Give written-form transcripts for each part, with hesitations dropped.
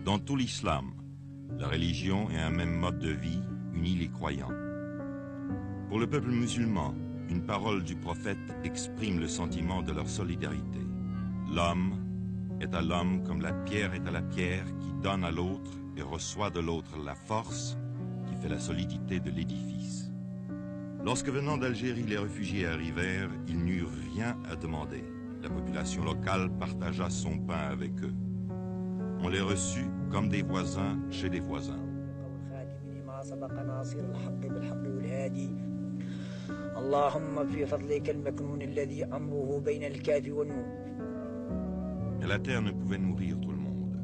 Dans tout l'islam, la religion et un même mode de vie unit les croyants. Pour le peuple musulman, une parole du prophète exprime le sentiment de leur solidarité. L'homme est à l'homme comme la pierre est à la pierre qui donne à l'autre et reçoit de l'autre la force qui fait la solidité de l'édifice. Lorsque venant d'Algérie les réfugiés arrivèrent, ils n'eurent rien à demander. La population locale partagea son pain avec eux. On les reçut comme des voisins chez des voisins. Mais la terre ne pouvait nourrir tout le monde.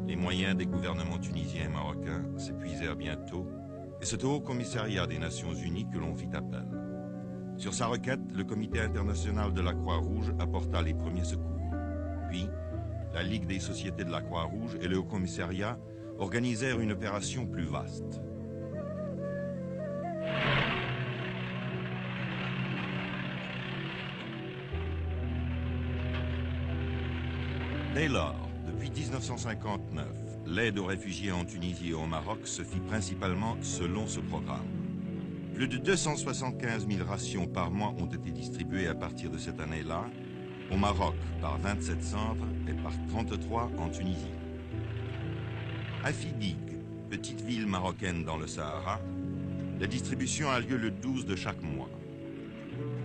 Les moyens des gouvernements tunisiens et marocains s'épuisèrent bientôt, et c'est au Haut-Commissariat des Nations Unies que l'on fit appel. Sur sa requête, le Comité international de la Croix-Rouge apporta les premiers secours. Puis, la Ligue des sociétés de la Croix-Rouge et le Haut-Commissariat organisèrent une opération plus vaste. Dès lors, depuis 1959, l'aide aux réfugiés en Tunisie et au Maroc se fit principalement selon ce programme. Plus de 275 000 rations par mois ont été distribuées à partir de cette année-là, au Maroc par 27 centres et par 33 en Tunisie. À Fidig, petite ville marocaine dans le Sahara, la distribution a lieu le 12 de chaque mois.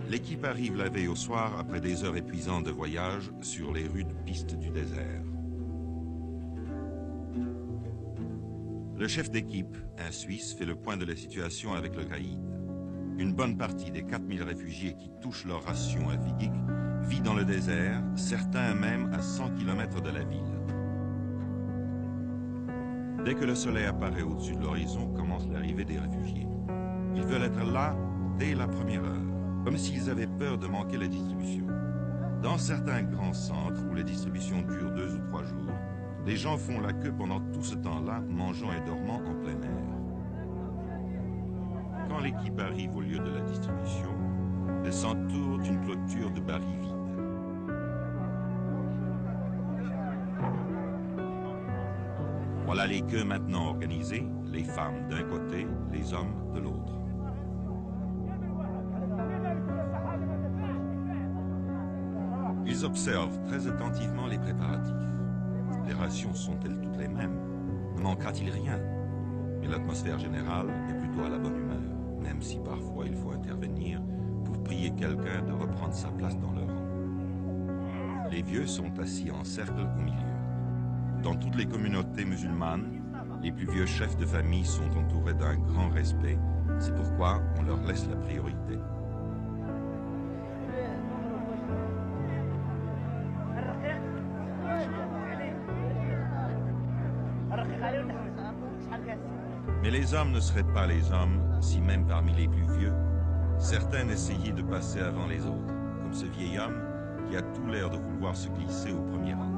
L'équipe arrive la veille au soir après des heures épuisantes de voyage sur les rudes pistes du désert. Le chef d'équipe, un Suisse, fait le point de la situation avec le Gaïd. Une bonne partie des 4000 réfugiés qui touchent leur ration à Fidig vit dans le désert, certains même à 100 km de la ville. Dès que le soleil apparaît au-dessus de l'horizon, commence l'arrivée des réfugiés. Ils veulent être là dès la première heure, comme s'ils avaient peur de manquer la distribution. Dans certains grands centres où la distribution dure 2 ou 3 jours, les gens font la queue pendant tout ce temps-là, mangeant et dormant en plein air. Quand l'équipe arrive au lieu de la distribution, elle s'entoure d'une clôture de barils vides. Voilà les queues maintenant organisées, les femmes d'un côté, les hommes de l'autre. Ils observent très attentivement les préparatifs. Les rations sont-elles toutes les mêmes? Ne manquera-t-il rien? Mais l'atmosphère générale est plutôt à la bonne humeur, même si parfois il faut intervenir pour prier quelqu'un de reprendre sa place dans le rang. Les vieux sont assis en cercle au milieu. Dans toutes les communautés musulmanes, les plus vieux chefs de famille sont entourés d'un grand respect. C'est pourquoi on leur laisse la priorité. Mais les hommes ne seraient pas les hommes si même parmi les plus vieux, certains essayaient de passer avant les autres, comme ce vieil homme qui a tout l'air de vouloir se glisser au premier rang.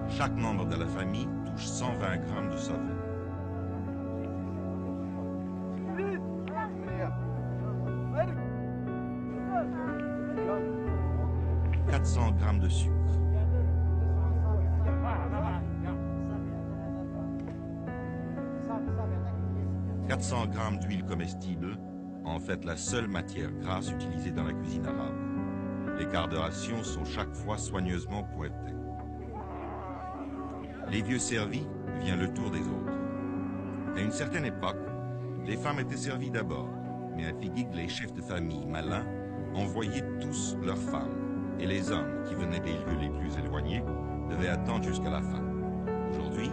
Chaque membre de la famille touche 120 grammes de savon. 400 grammes de sucre. 400 grammes d'huile comestible, en fait la seule matière grasse utilisée dans la cuisine arabe. Les quarts de ration sont chaque fois soigneusement pointés. Les vieux servis, vient le tour des autres. À une certaine époque, les femmes étaient servies d'abord, mais à Fidig, les chefs de famille malins envoyaient tous leurs femmes, et les hommes qui venaient des lieux les plus éloignés devaient attendre jusqu'à la fin. Aujourd'hui,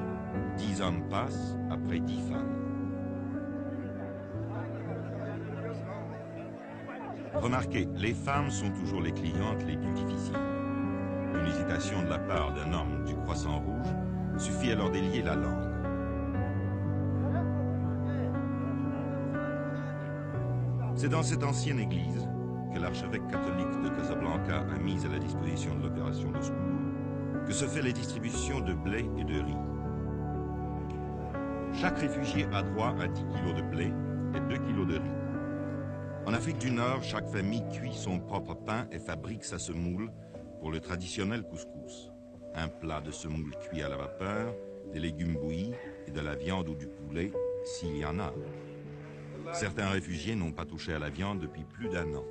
10 hommes passent après 10 femmes. Remarquez, les femmes sont toujours les clientes les plus difficiles. Une hésitation de la part d'un homme du Croissant Rouge suffit à leur délier la langue. C'est dans cette ancienne église que l'archevêque catholique de Casablanca a mise à la disposition de l'opération de secours que se fait la distribution de blé et de riz. Chaque réfugié a droit à 10 kilos de blé et 2 kilos En Afrique du Nord, chaque famille cuit son propre pain et fabrique sa semoule pour le traditionnel couscous. Un plat de semoule cuit à la vapeur, des légumes bouillis et de la viande ou du poulet, s'il y en a. Certains réfugiés n'ont pas touché à la viande depuis plus d'1 an.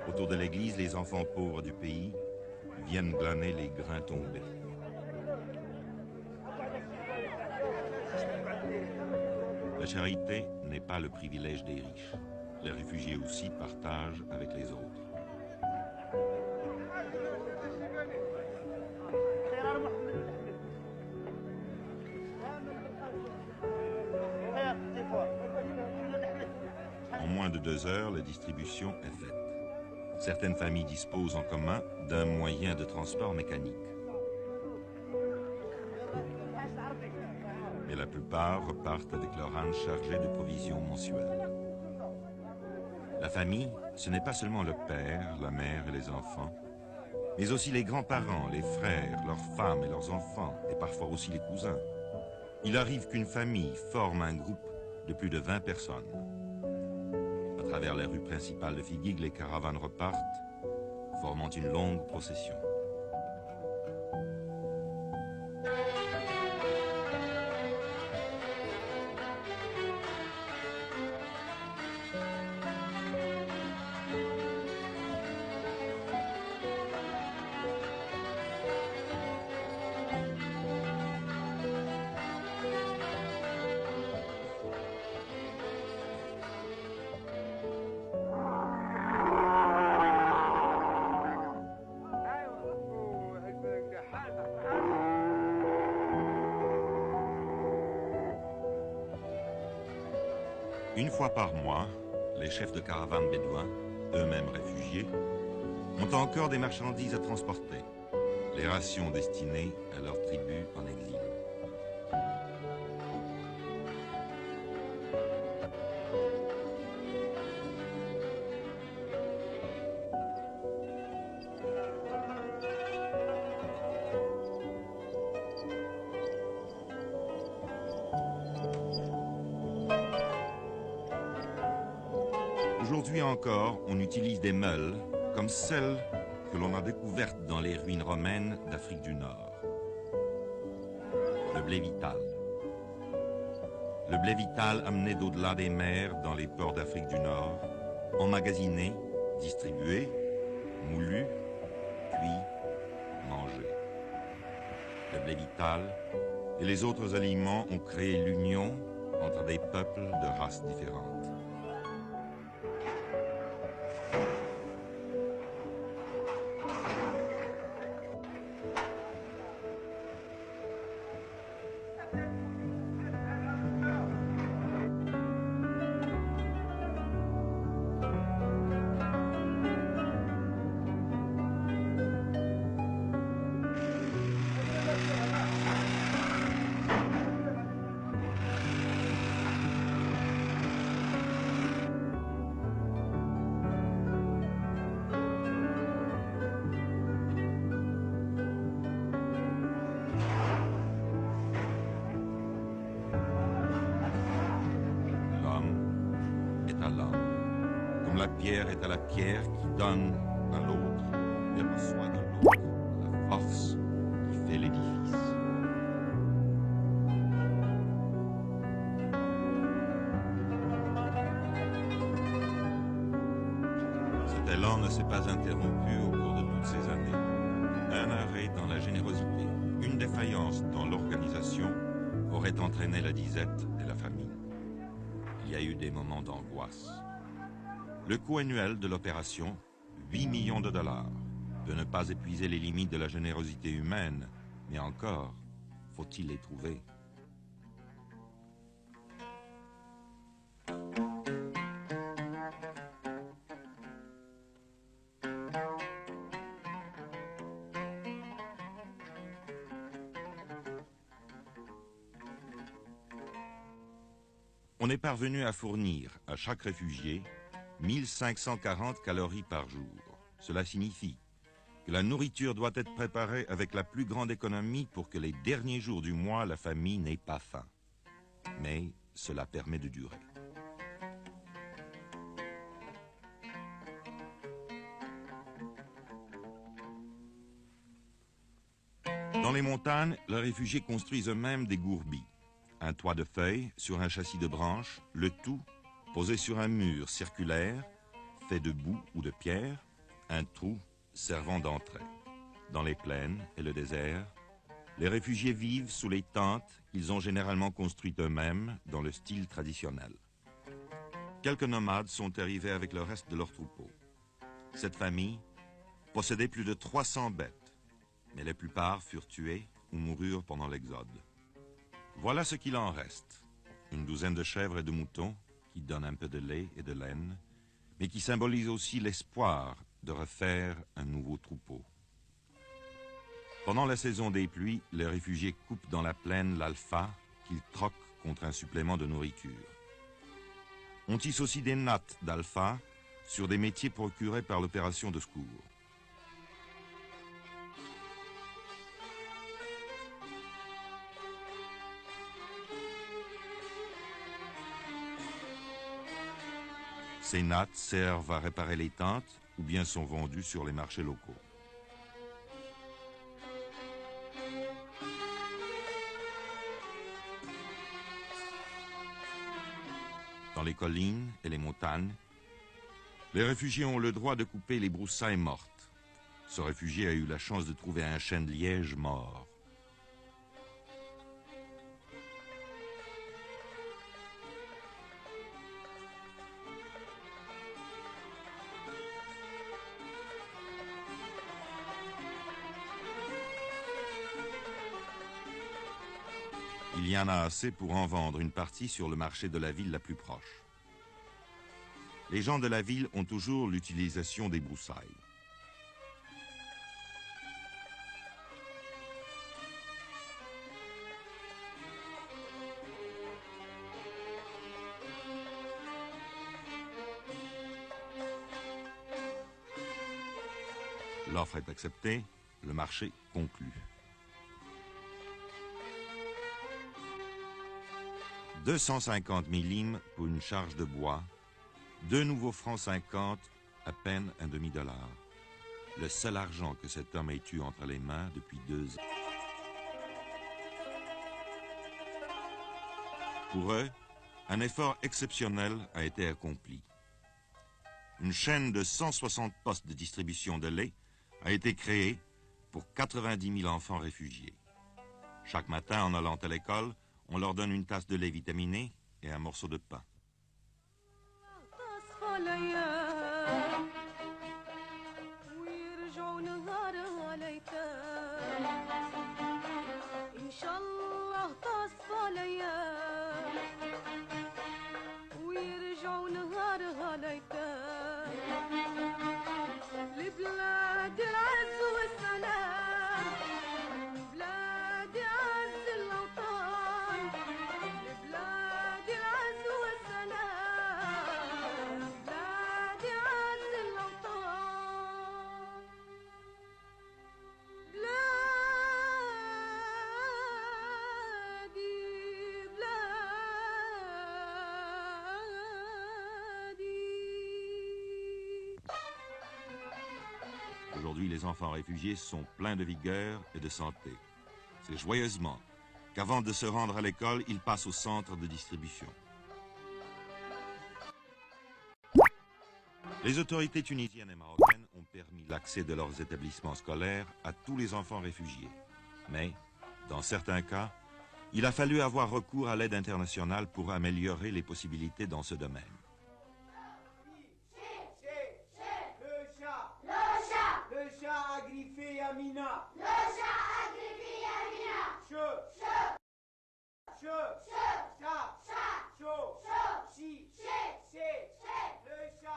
Autour de l'église, les enfants pauvres du pays viennent glaner les grains tombés. La charité n'est pas le privilège des riches. Les réfugiés aussi partagent avec les autres. En moins de 2 heures, la distribution est faite. Certaines familles disposent en commun d'un moyen de transport mécanique. Mais la plupart repartent avec leur âne chargé de provisions mensuelles. La famille, ce n'est pas seulement le père, la mère et les enfants, mais aussi les grands-parents, les frères, leurs femmes et leurs enfants, et parfois aussi les cousins. Il arrive qu'une famille forme un groupe de plus de 20 personnes. À travers les rues principales de Figuig, les caravanes repartent, formant une longue procession. Une fois par mois, les chefs de caravanes bédouins, eux-mêmes réfugiés, ont encore des marchandises à transporter, les rations destinées à leur tribu en exil. Aujourd'hui encore, on utilise des meules comme celles que l'on a découvertes dans les ruines romaines d'Afrique du Nord. Le blé vital. Le blé vital amené d'au-delà des mers dans les ports d'Afrique du Nord, emmagasiné, distribué, moulu, cuit, mangé. Le blé vital et les autres aliments ont créé l'union entre des peuples de races différentes. Comme la pierre est à la pierre qui donne à l'autre et reçoit de l'autre la force qui fait l'édifice. Cet élan ne s'est pas interrompu au cours de toutes ces années. Un arrêt dans la générosité, une défaillance dans l'organisation aurait entraîné la disette et la famine. Il y a eu des moments d'angoisse. Le coût annuel de l'opération, 8 millions de dollars, peut ne pas épuiser les limites de la générosité humaine, mais encore, faut-il les trouver? On est parvenu à fournir à chaque réfugié 1540 calories par jour. Cela signifie que la nourriture doit être préparée avec la plus grande économie pour que les derniers jours du mois, la famille n'ait pas faim. Mais cela permet de durer. Dans les montagnes, les réfugiés construisent eux-mêmes des gourbis. Un toit de feuilles sur un châssis de branches, le tout posé sur un mur circulaire, fait de boue ou de pierre, un trou servant d'entrée. Dans les plaines et le désert, les réfugiés vivent sous les tentes qu'ils ont généralement construites eux-mêmes dans le style traditionnel. Quelques nomades sont arrivés avec le reste de leur troupeau. Cette famille possédait plus de 300 bêtes, mais la plupart furent tués ou moururent pendant l'exode. Voilà ce qu'il en reste. Une douzaine de chèvres et de moutons qui donnent un peu de lait et de laine, mais qui symbolisent aussi l'espoir de refaire un nouveau troupeau. Pendant la saison des pluies, les réfugiés coupent dans la plaine l'alpha qu'ils troquent contre un supplément de nourriture. On tisse aussi des nattes d'alpha sur des métiers procurés par l'opération de secours. Ces nattes servent à réparer les tentes ou bien sont vendues sur les marchés locaux. Dans les collines et les montagnes, les réfugiés ont le droit de couper les broussailles mortes. Ce réfugié a eu la chance de trouver un chêne de liège mort. Il y en a assez pour en vendre une partie sur le marché de la ville la plus proche. Les gens de la ville ont toujours l'utilisation des broussailles. L'offre est acceptée, le marché conclu. 250 millim pour une charge de bois, 2 nouveaux francs 50, à peine un demi-dollar. Le seul argent que cet homme ait eu entre les mains depuis 2 ans. Pour eux, un effort exceptionnel a été accompli. Une chaîne de 160 postes de distribution de lait a été créée pour 90 000 enfants réfugiés. Chaque matin, en allant à l'école, on leur donne une tasse de lait vitaminé et un morceau de pain. Aujourd'hui, les enfants réfugiés sont pleins de vigueur et de santé. C'est joyeusement qu'avant de se rendre à l'école, ils passent au centre de distribution. Les autorités tunisiennes et marocaines ont permis l'accès de leurs établissements scolaires à tous les enfants réfugiés. Mais, dans certains cas, il a fallu avoir recours à l'aide internationale pour améliorer les possibilités dans ce domaine.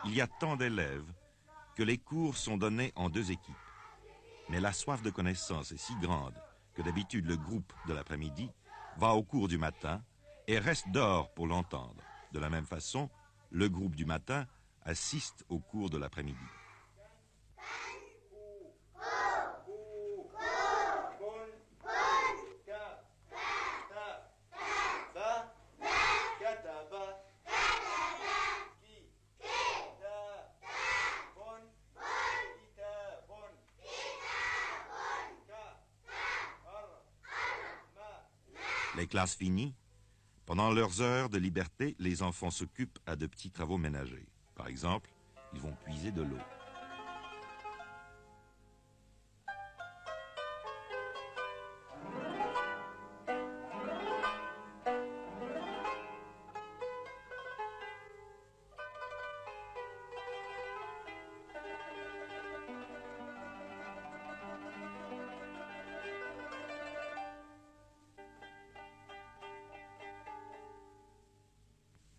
Il y a tant d'élèves que les cours sont donnés en 2 équipes. Mais la soif de connaissance est si grande que d'habitude le groupe de l'après-midi va au cours du matin et reste dehors pour l'entendre. De la même façon, le groupe du matin assiste au cours de l'après-midi. Les classes finies, pendant leurs heures de liberté, les enfants s'occupent à de petits travaux ménagers. Par exemple, ils vont puiser de l'eau.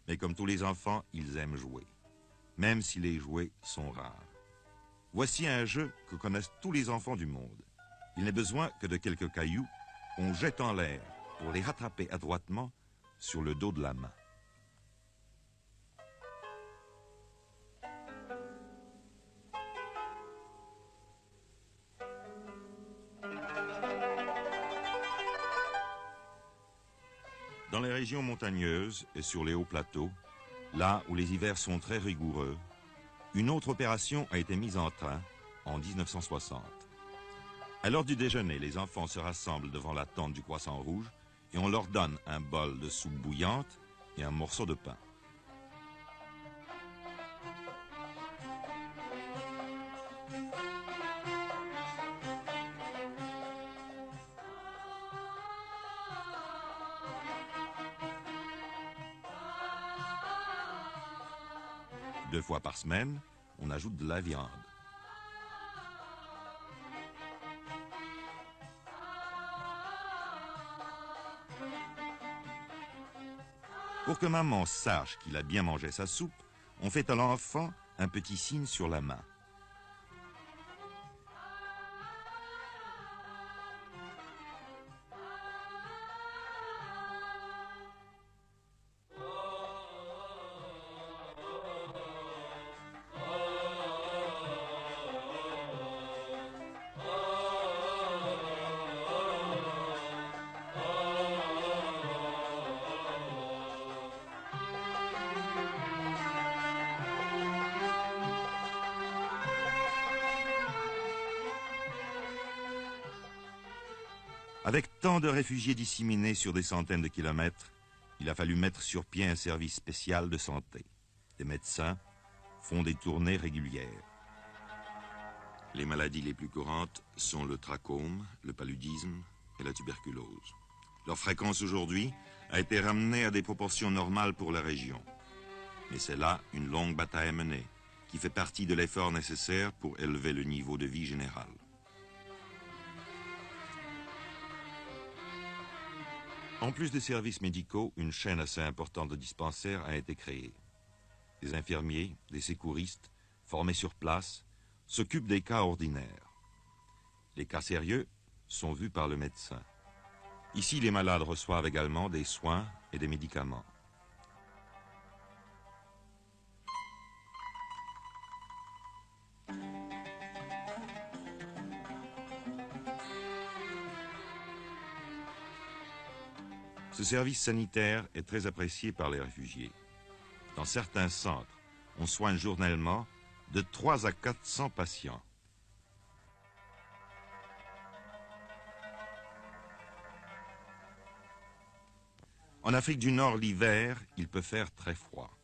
Mais comme tous les enfants, ils aiment jouer, même si les jouets sont rares. Voici un jeu que connaissent tous les enfants du monde. Il n'est besoin que de quelques cailloux qu'on jette en l'air pour les rattraper adroitement sur le dos de la main. Dans les régions montagneuses et sur les hauts plateaux, là où les hivers sont très rigoureux, une autre opération a été mise en train en 1960. À l'heure du déjeuner, les enfants se rassemblent devant la tente du Croissant Rouge et on leur donne un bol de soupe bouillante et un morceau de pain. Deux fois par semaine, on ajoute de la viande. Pour que maman sache qu'il a bien mangé sa soupe, on fait à l'enfant un petit signe sur la main. Avec tant de réfugiés disséminés sur des centaines de kilomètres, il a fallu mettre sur pied un service spécial de santé. Des médecins font des tournées régulières. Les maladies les plus courantes sont le trachome, le paludisme et la tuberculose. Leur fréquence aujourd'hui a été ramenée à des proportions normales pour la région. Mais c'est là une longue bataille à mener, qui fait partie de l'effort nécessaire pour élever le niveau de vie général. En plus des services médicaux, une chaîne assez importante de dispensaires a été créée. Des infirmiers, des secouristes, formés sur place, s'occupent des cas ordinaires. Les cas sérieux sont vus par le médecin. Ici, les malades reçoivent également des soins et des médicaments. Ce service sanitaire est très apprécié par les réfugiés. Dans certains centres, on soigne journellement de 3 à 400 patients. En Afrique du Nord, l'hiver, il peut faire très froid.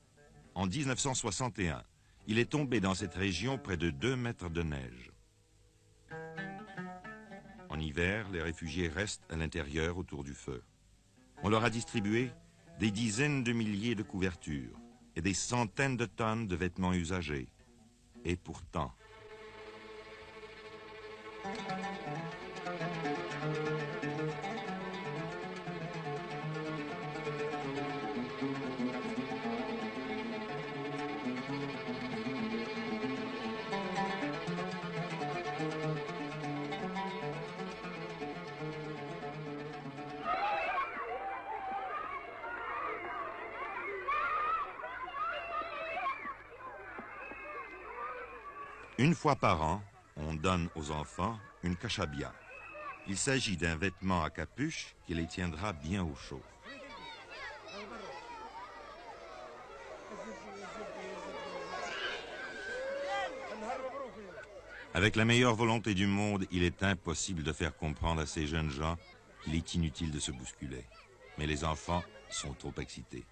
En 1961, il est tombé dans cette région près de 2 mètres de neige. En hiver, les réfugiés restent à l'intérieur autour du feu. On leur a distribué des dizaines de milliers de couvertures et des centaines de tonnes de vêtements usagés. Et pourtant... Une fois par an, on donne aux enfants une kashabia. Il s'agit d'un vêtement à capuche qui les tiendra bien au chaud. Avec la meilleure volonté du monde, il est impossible de faire comprendre à ces jeunes gens qu'il est inutile de se bousculer. Mais les enfants sont trop excités.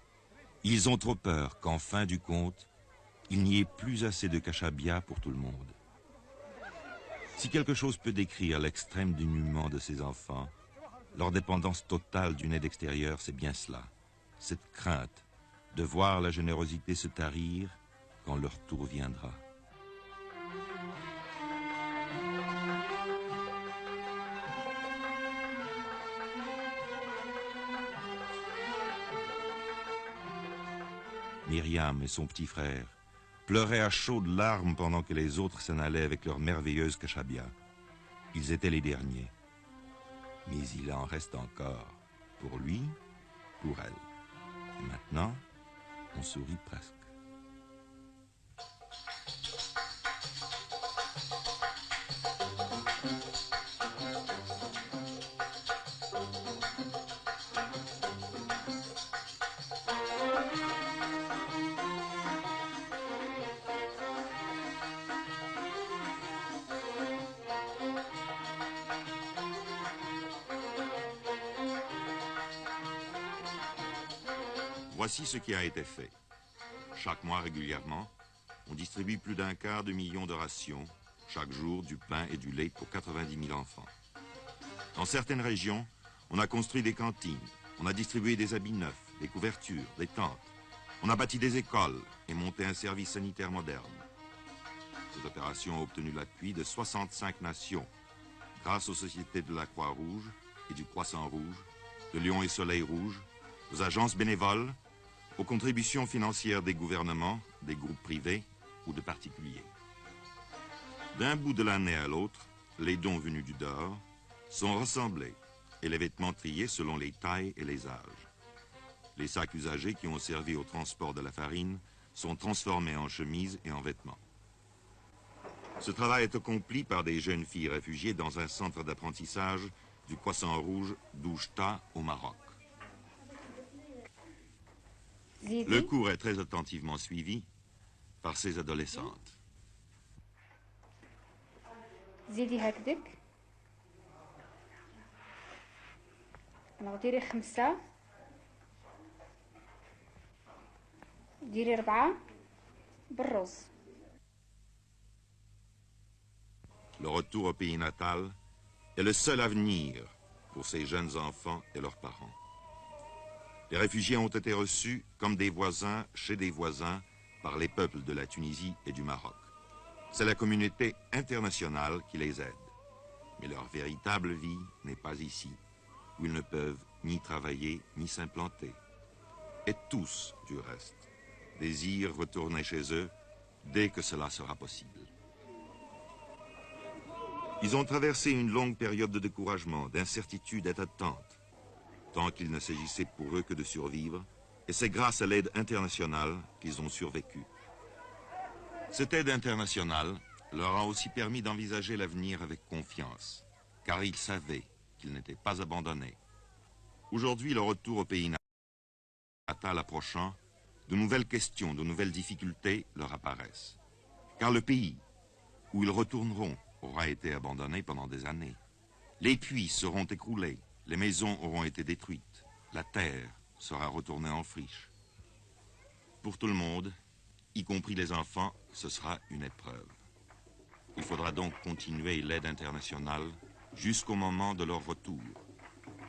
Ils ont trop peur qu'en fin du compte, il n'y ait plus assez de cachabia pour tout le monde. Si quelque chose peut décrire l'extrême dénuement de ces enfants, leur dépendance totale d'une aide extérieure, c'est bien cela. Cette crainte de voir la générosité se tarir quand leur tour viendra. Myriam et son petit frère pleuraient à chaudes larmes pendant que les autres s'en allaient avec leur merveilleuse cachabia. Ils étaient les derniers. Mais il en reste encore, pour lui, pour elle. Et maintenant, on sourit presque. Voici ce qui a été fait. Chaque mois, régulièrement, on distribue plus d'1/4 de million de rations, chaque jour du pain et du lait pour 90 000 enfants. Dans certaines régions, on a construit des cantines, on a distribué des habits neufs, des couvertures, des tentes. On a bâti des écoles et monté un service sanitaire moderne. Cette opération a obtenu l'appui de 65 nations, grâce aux sociétés de la Croix-Rouge et du Croissant-Rouge, de Lion et Soleil Rouge, aux agences bénévoles, aux contributions financières des gouvernements, des groupes privés ou de particuliers. D'un bout de l'année à l'autre, les dons venus du dehors sont rassemblés et les vêtements triés selon les tailles et les âges. Les sacs usagés qui ont servi au transport de la farine sont transformés en chemises et en vêtements. Ce travail est accompli par des jeunes filles réfugiées dans un centre d'apprentissage du Croissant-Rouge d'Oujda au Maroc. Le cours est très attentivement suivi par ces adolescentes. زيدي هكذاك ديري 5 ديري 4 بالرز. Le retour au pays natal est le seul avenir pour ces jeunes enfants et leurs parents. Les réfugiés ont été reçus comme des voisins chez des voisins par les peuples de la Tunisie et du Maroc. C'est la communauté internationale qui les aide. Mais leur véritable vie n'est pas ici, où ils ne peuvent ni travailler ni s'implanter. Et tous, du reste, désirent retourner chez eux dès que cela sera possible. Ils ont traversé une longue période de découragement, d'incertitude et d'attente, tant qu'il ne s'agissait pour eux que de survivre, et c'est grâce à l'aide internationale qu'ils ont survécu. Cette aide internationale leur a aussi permis d'envisager l'avenir avec confiance, car ils savaient qu'ils n'étaient pas abandonnés. Aujourd'hui, le retour au pays natal approchant, de nouvelles questions, de nouvelles difficultés leur apparaissent. Car le pays où ils retourneront aura été abandonné pendant des années. Les puits seront écroulés, les maisons auront été détruites, la terre sera retournée en friche. Pour tout le monde, y compris les enfants, ce sera une épreuve. Il faudra donc continuer l'aide internationale jusqu'au moment de leur retour,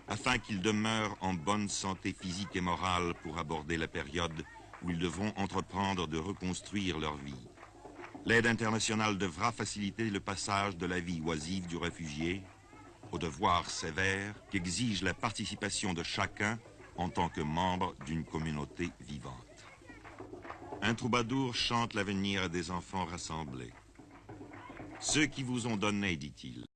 afin qu'ils demeurent en bonne santé physique et morale pour aborder la période où ils devront entreprendre de reconstruire leur vie. L'aide internationale devra faciliter le passage de la vie oisive du réfugié au devoir sévère qu'exige la participation de chacun en tant que membre d'une communauté vivante. Un troubadour chante l'avenir à des enfants rassemblés. Ceux qui vous ont donné, dit-il,